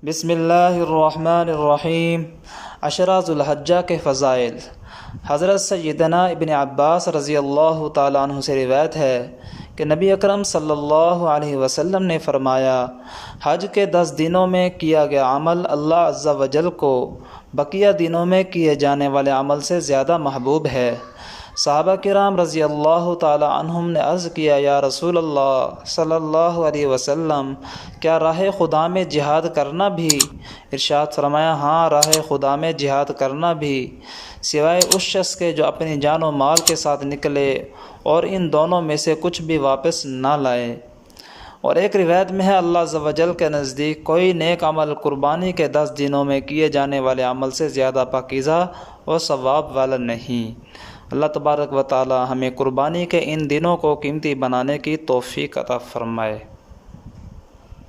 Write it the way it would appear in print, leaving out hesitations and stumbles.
बिस्मिल्लाहिर्रहमानिर्रहीम। अशरा ज़ुल्हज्जा के फ़ज़ाइल। हज़रत सय्यदना इब्न अब्बास रज़ी अल्लाह ताला अन्हु से रिवायत है कि नबी अकरम सल्लल्लाहु अलैहि वसल्लम ने फ़रमाया, हज के 10 दिनों में किया गया अमल अल्लाह अज़्ज़ा वजल को बकिया दिनों में किए जाने वाले अमल से ज़्यादा महबूब है। सहाबा किराम रज़ी अल्लाह ताला अन्हुम ने अर्ज़ किया, या रसूल अल्लाह सल्लल्लाहु अलैहि वसल्लम, क्या राह खुदा में जिहाद करना भी? इरशाद फरमाया, हाँ, राह खुदा में जिहाद करना भी, सिवाय उस शख्स के जो अपनी जान और माल के साथ निकले और इन दोनों में से कुछ भी वापस ना लाए। और एक रिवायत में है, अल्लाह अज़्ज़ा वजल के नज़दीक कोई नेक अमल कुर्बानी के 10 दिनों में किए जाने वाले अमल से ज़्यादा पाकीज़ा और सवाब वाला नहीं। अल्लाह तबारक व तआला हमें कुर्बानी के इन दिनों को कीमती बनाने की तौफ़ीक़ अता फ़रमाए।